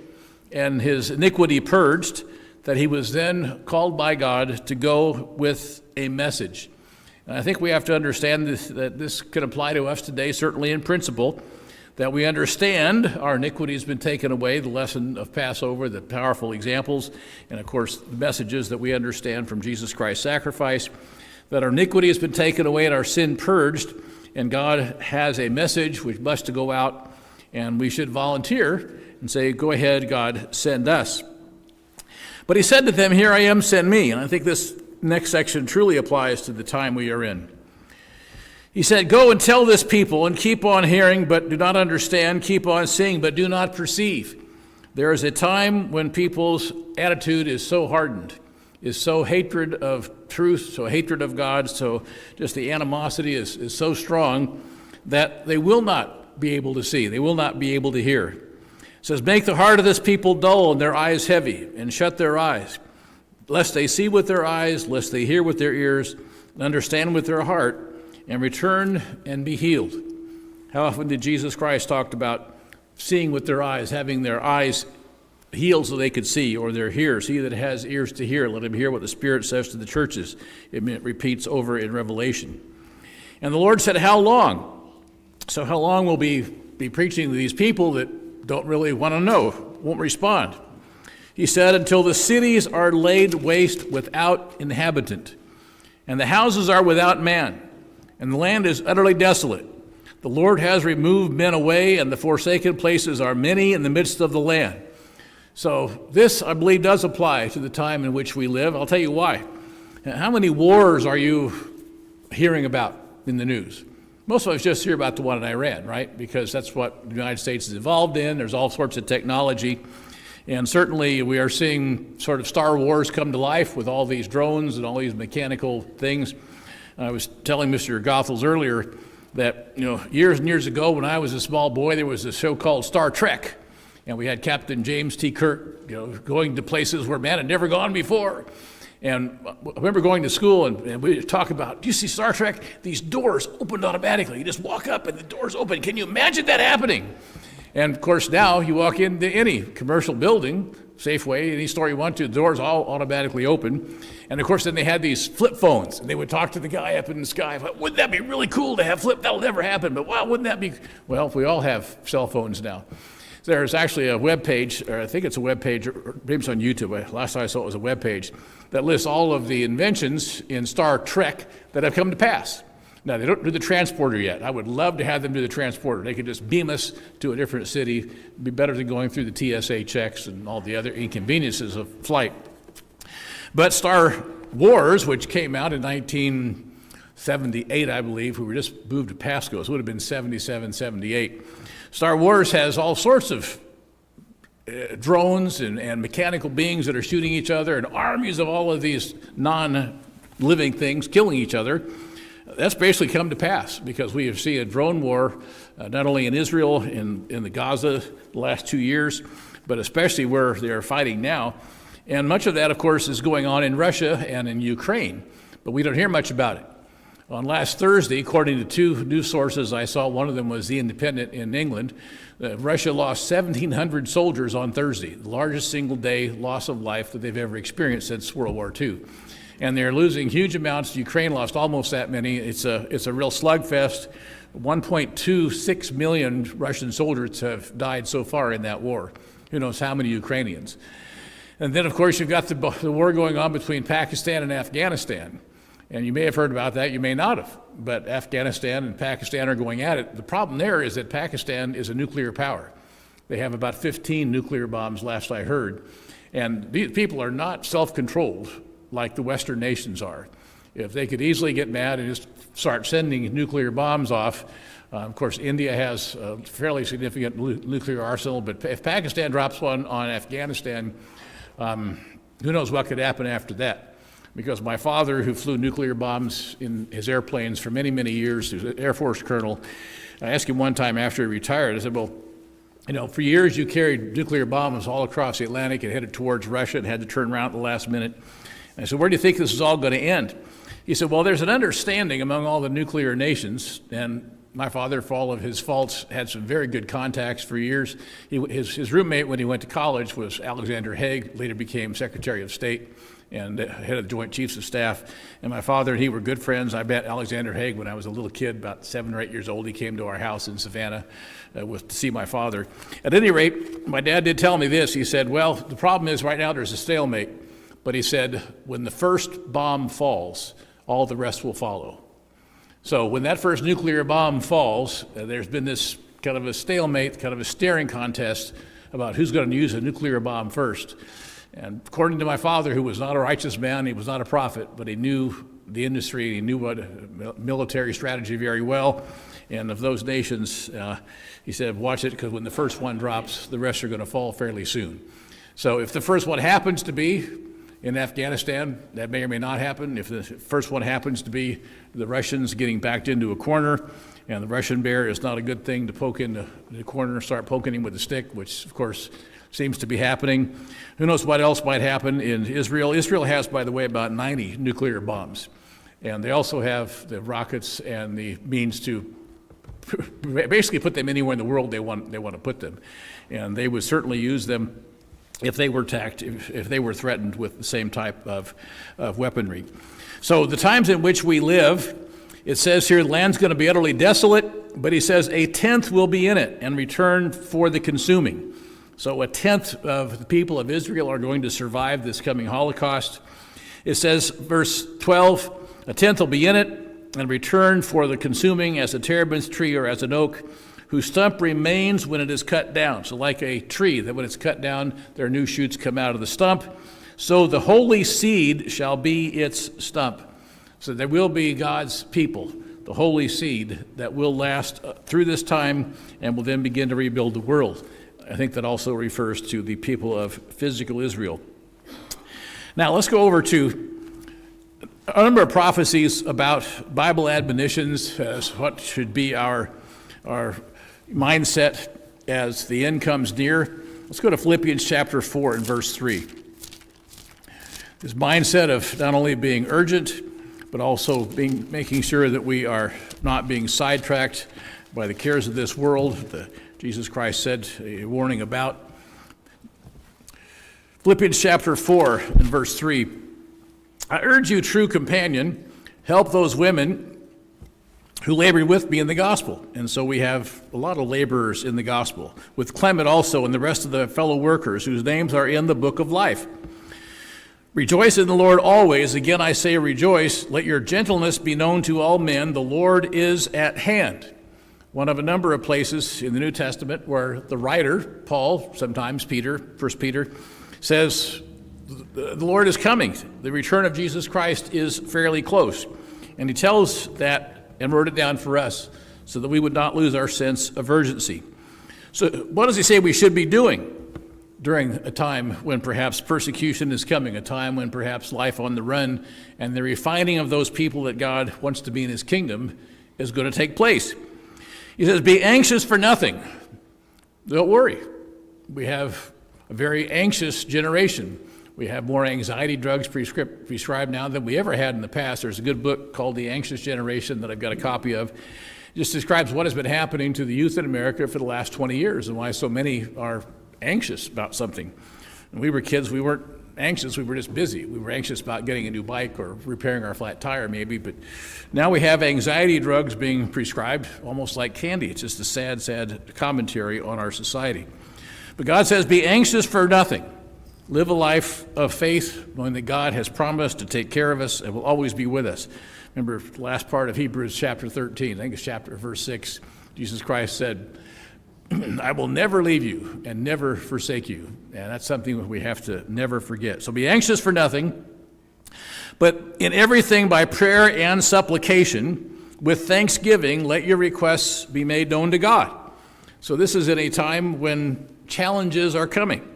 and his iniquity purged, that he was then called by God to go with a message. And I think we have to understand that this can apply to us today, certainly in principle, that we understand our iniquity has been taken away, the lesson of Passover, the powerful examples, and of course the messages that we understand from Jesus Christ's sacrifice, that our iniquity has been taken away and our sin purged, and God has a message which must go out, and we should volunteer and say, go ahead, God, send us. But he said to them, here I am, send me. And I think this next section truly applies to the time we are in. He said, go and tell this people, and keep on hearing, but do not understand, keep on seeing, but do not perceive. There is a time when people's attitude is so hardened, is so hatred of truth, so hatred of God, so just the animosity is so strong that they will not be able to see, they will not be able to hear. It says, make the heart of this people dull and their eyes heavy, and shut their eyes, lest they see with their eyes, lest they hear with their ears, and understand with their heart, and return and be healed. How often did Jesus Christ talk about seeing with their eyes, having their eyes healed so they could see, or their ears? He that has ears to hear, let him hear what the Spirit says to the churches. It repeats over in Revelation. And the Lord said, how long? So how long will we be preaching to these people that don't really want to know, won't respond? He said, until the cities are laid waste without inhabitant, and the houses are without man, and the land is utterly desolate. The Lord has removed men away, and the forsaken places are many in the midst of the land. So this, I believe, does apply to the time in which we live. I'll tell you why. How many wars are you hearing about in the news? Most of us just hear about the one in Iran, right? Because that's what the United States is involved in. There's all sorts of technology. And certainly we are seeing sort of Star Wars come to life with all these drones and all these mechanical things. I was telling Mr. Goethals earlier that, years and years ago when I was a small boy, there was a show called Star Trek. And we had Captain James T. Kirk, going to places where man had never gone before. And I remember going to school and we would talk about, do you see Star Trek? These doors opened automatically. You just walk up and the doors open. Can you imagine that happening? And of course now you walk into any commercial building, Safeway, any store you want to, the doors all automatically open. And of course then they had these flip phones and they would talk to the guy up in the sky. Wouldn't that be really cool to have flip? That'll never happen, but wow, wouldn't that be? Well, we all have cell phones now. There's actually a web page, or I think it's a web page, or maybe it's on YouTube. Last time I saw it was a web page that lists all of the inventions in Star Trek that have come to pass. Now, they don't do the transporter yet. I would love to have them do the transporter. They could just beam us to a different city. It'd be better than going through the TSA checks and all the other inconveniences of flight. But Star Wars, which came out in 1978, I believe, we were just moved to Pasco, so it would have been 77, 78. Star Wars has all sorts of drones and mechanical beings that are shooting each other and armies of all of these non-living things killing each other. That's basically come to pass because we have seen a drone war not only in Israel, in the Gaza the last 2 years, but especially where they are fighting now. And much of that, of course, is going on in Russia and in Ukraine, but we don't hear much about it. On last Thursday, according to two news sources I saw, one of them was The Independent in England, Russia lost 1,700 soldiers on Thursday, the largest single day loss of life that they've ever experienced since World War II. And they're losing huge amounts. Ukraine lost almost that many. It's a real slugfest. 1.26 million Russian soldiers have died so far in that war. Who knows how many Ukrainians? And then, of course, you've got the war going on between Pakistan and Afghanistan. And you may have heard about that, you may not have. But Afghanistan and Pakistan are going at it. The problem there is that Pakistan is a nuclear power. They have about 15 nuclear bombs, last I heard. And these people are not self-controlled like the Western nations are. If they could easily get mad and just start sending nuclear bombs off, of course, India has a fairly significant nuclear arsenal, but if Pakistan drops one on Afghanistan, who knows what could happen after that? Because my father, who flew nuclear bombs in his airplanes for many, many years, he was an Air Force colonel, I asked him one time after he retired, I said, well, for years you carried nuclear bombs all across the Atlantic and headed towards Russia and had to turn around at the last minute. And I said, where do you think this is all going to end? He said, well, there's an understanding among all the nuclear nations, and my father, for all of his faults, had some very good contacts for years. His roommate when he went to college was Alexander Haig, later became Secretary of State and head of the Joint Chiefs of Staff. And my father and he were good friends. I met Alexander Haig when I was a little kid, about 7 or 8 years old. He came to our house in Savannah to see my father. At any rate, my dad did tell me this. He said, well, the problem is right now there's a stalemate. But he said, when the first bomb falls, all the rest will follow. So when that first nuclear bomb falls, there's been this kind of a stalemate, kind of a staring contest about who's going to use a nuclear bomb first. And according to my father, who was not a righteous man, he was not a prophet, but he knew the industry, he knew what military strategy very well. And of those nations, he said, watch it, because when the first one drops, the rest are going to fall fairly soon. So if the first one happens to be in Afghanistan, that may or may not happen. If the first one happens to be the Russians getting backed into a corner, and the Russian bear is not a good thing to poke in the corner and start poking him with a stick, which of course seems to be happening. Who knows what else might happen in Israel? Israel has, by the way, about 90 nuclear bombs. And they also have the rockets and the means to basically put them anywhere in the world they want to put them. And they would certainly use them if they were attacked, if they were threatened with the same type of weaponry. So the times in which we live, it says here, the land's going to be utterly desolate, but he says a tenth will be in it and return for the consuming. So a tenth of the people of Israel are going to survive this coming Holocaust. It says, verse 12, a tenth will be in it and return for the consuming as a terebinth tree or as an oak, whose stump remains when it is cut down. So like a tree, that when it's cut down, their new shoots come out of the stump. So the holy seed shall be its stump. So there will be God's people, the holy seed, that will last through this time and will then begin to rebuild the world. I think that also refers to the people of physical Israel. Now let's go over to a number of prophecies about Bible admonitions as what should be our mindset as the end comes near. Let's go to Philippians chapter 4 and verse 3. This mindset of not only being urgent, but also making sure that we are not being sidetracked by the cares of this world that Jesus Christ said a warning about. Philippians chapter 4 and verse 3. I urge you, true companion, help those women who labored with me in the gospel. And so we have a lot of laborers in the gospel, with Clement also and the rest of the fellow workers whose names are in the book of life. Rejoice in the Lord always. Again, I say rejoice. Let your gentleness be known to all men. The Lord is at hand. One of a number of places in the New Testament where the writer, Paul, sometimes Peter, 1 Peter, says the Lord is coming. The return of Jesus Christ is fairly close. And he tells that and wrote it down for us so that we would not lose our sense of urgency. So what does he say we should be doing during a time when perhaps persecution is coming, a time when perhaps life on the run and the refining of those people that God wants to be in his kingdom is going to take place? He says, be anxious for nothing. Don't worry. We have a very anxious generation. We have more anxiety drugs prescribed now than we ever had in the past. There's a good book called The Anxious Generation that I've got a copy of. It just describes what has been happening to the youth in America for the last 20 years and why so many are anxious about something. When we were kids, we weren't anxious, we were just busy. We were anxious about getting a new bike or repairing our flat tire maybe, but now we have anxiety drugs being prescribed almost like candy. It's just a sad, sad commentary on our society. But God says, be anxious for nothing. Live a life of faith, knowing that God has promised to take care of us and will always be with us. Remember the last part of Hebrews chapter 13, I think it's verse 6, Jesus Christ said, I will never leave you and never forsake you. And that's something we have to never forget. So be anxious for nothing, but in everything by prayer and supplication, with thanksgiving, let your requests be made known to God. So this is in a time when challenges are coming.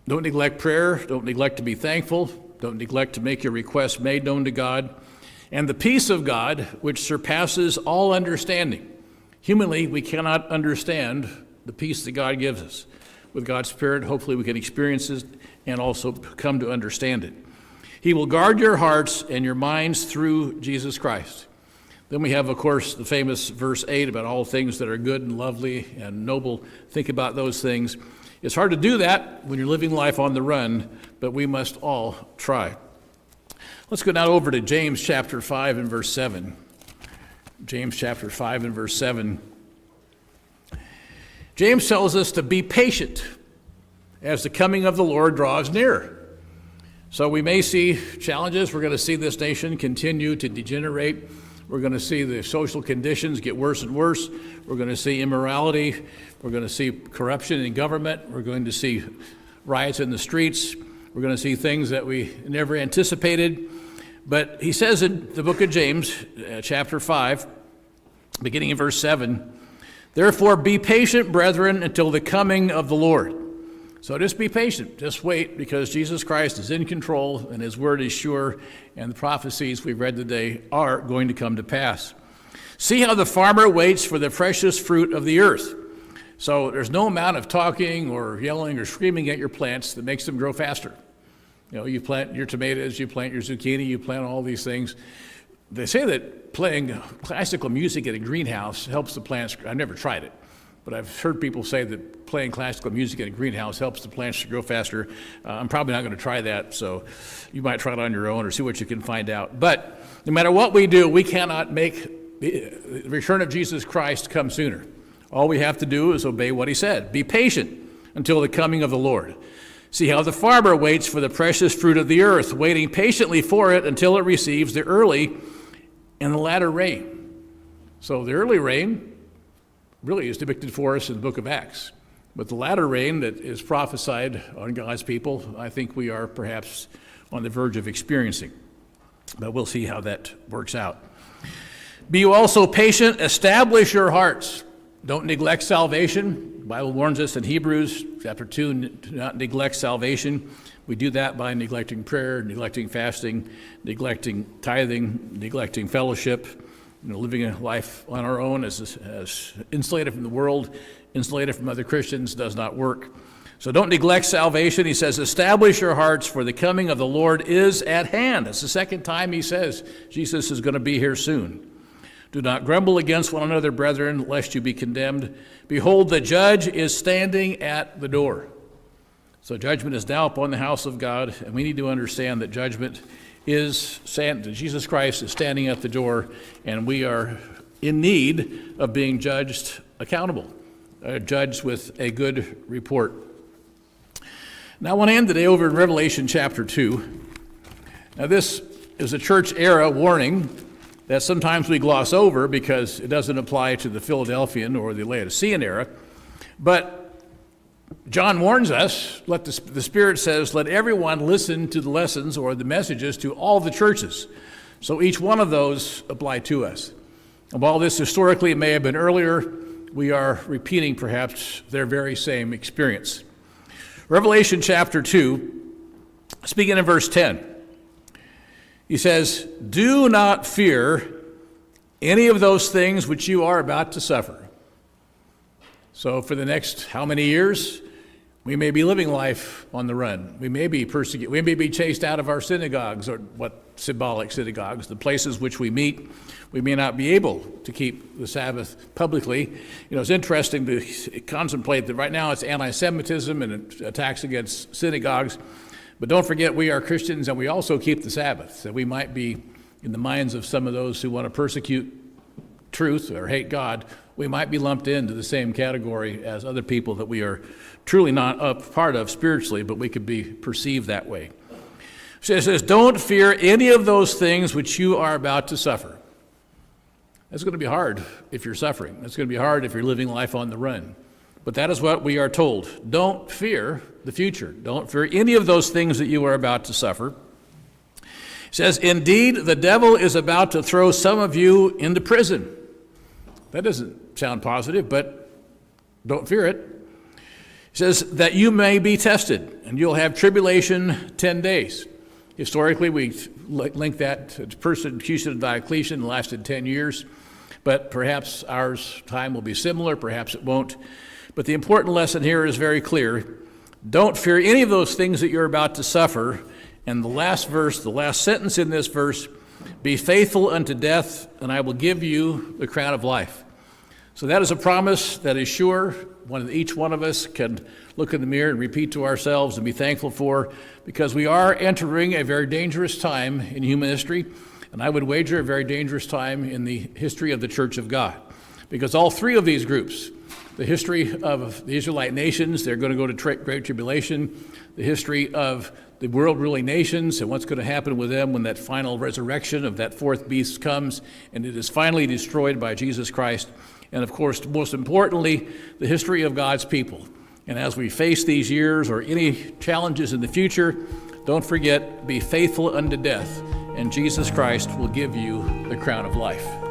Don't neglect prayer. Don't neglect to be thankful. Don't neglect to make your requests made known to God. And the peace of God, which surpasses all understanding. Humanly, we cannot understand the peace that God gives us. With God's Spirit, hopefully we can experience it and also come to understand it. He will guard your hearts and your minds through Jesus Christ. Then we have, of course, the famous verse 8 about all things that are good and lovely and noble. Think about those things. It's hard to do that when you're living life on the run, but we must all try. Let's go now over to James chapter 5 and verse 7. James chapter 5 and verse 7. James tells us to be patient as the coming of the Lord draws near. So we may see challenges. We're going to see this nation continue to degenerate. We're going to see the social conditions get worse and worse. We're going to see immorality. We're going to see corruption in government. We're going to see riots in the streets. We're going to see things that we never anticipated. But he says in the book of James, chapter 5, beginning in verse 7, "Therefore be patient, brethren, until the coming of the Lord." So just be patient. Just wait, because Jesus Christ is in control and his word is sure, and the prophecies we've read today are going to come to pass. "See how the farmer waits for the precious fruit of the earth." So there's no amount of talking or yelling or screaming at your plants that makes them grow faster. You know, you plant your tomatoes, you plant your zucchini, you plant all these things. They say that playing classical music in a greenhouse helps the plants. I've never tried it, but I've heard people say that playing classical music in a greenhouse helps the plants to grow faster. I'm probably not going to try that, so you might try it on your own or see what you can find out. But no matter what we do, we cannot make the return of Jesus Christ come sooner. All we have to do is obey what he said. Be patient until the coming of the Lord. "See how the farmer waits for the precious fruit of the earth, waiting patiently for it until it receives the early and the latter rain." So the early rain really is depicted for us in the book of Acts. But the latter rain that is prophesied on God's people, I think we are perhaps on the verge of experiencing. But we'll see how that works out. "Be you also patient, establish your hearts." Don't neglect salvation. The Bible warns us in Hebrews chapter 2 to not neglect salvation. We do that by neglecting prayer, neglecting fasting, neglecting tithing, neglecting fellowship, living a life on our own as insulated from the world, insulated from other Christians does not work. So don't neglect salvation. He says, "Establish your hearts, for the coming of the Lord is at hand." That's the second time he says Jesus is going to be here soon. "Do not grumble against one another, brethren, lest you be condemned. Behold, the judge is standing at the door." So judgment is now upon the house of God, and we need to understand that judgment is, Jesus Christ is standing at the door, and we are in need of being judged accountable, judged with a good report. Now I want to end today over in Revelation chapter 2. Now this is a church era warning that sometimes we gloss over because it doesn't apply to the Philadelphian or the Laodicean era. But John warns us, the Spirit says, let everyone listen to the lessons or the messages to all the churches. So each one of those apply to us. And while this historically may have been earlier, we are repeating perhaps their very same experience. Revelation chapter 2, speaking in verse 10. He says, "Do not fear any of those things which you are about to suffer." So for the next how many years, we may be living life on the run. We may be persecuted. We may be chased out of our synagogues, or what symbolic synagogues, the places which we meet. We may not be able to keep the Sabbath publicly. It's interesting to contemplate that right now it's anti-Semitism and attacks against synagogues. But don't forget, we are Christians and we also keep the Sabbath. So we might be, in the minds of some of those who want to persecute truth or hate God, we might be lumped into the same category as other people that we are truly not a part of spiritually, but we could be perceived that way. So it says, "Don't fear any of those things which you are about to suffer." That's going to be hard if you're suffering. That's going to be hard if you're living life on the run. But that is what we are told. Don't fear the future. Don't fear any of those things that you are about to suffer. It says, "Indeed, the devil is about to throw some of you into prison." That doesn't sound positive, but don't fear it. It says, "that you may be tested, and you'll have tribulation 10 days. Historically, we link that to persecution of Diocletian, lasted 10 years. But perhaps our time will be similar, perhaps it won't. But the important lesson here is very clear. Don't fear any of those things that you're about to suffer. And the last verse, the last sentence in this verse, Be faithful unto death, and I will give you the crown of life. So that is a promise that is sure, one that each one of us can look in the mirror and repeat to ourselves and be thankful for, because we are entering a very dangerous time in human history, and I would wager a very dangerous time in the history of the Church of God. Because all three of these groups, the history of the Israelite nations, they're going to go to Great Tribulation, the history of the world-ruling nations and what's going to happen with them when that final resurrection of that fourth beast comes and it is finally destroyed by Jesus Christ. And of course, most importantly, the history of God's people. And as we face these years or any challenges in the future, don't forget, be faithful unto death, and Jesus Christ will give you the crown of life.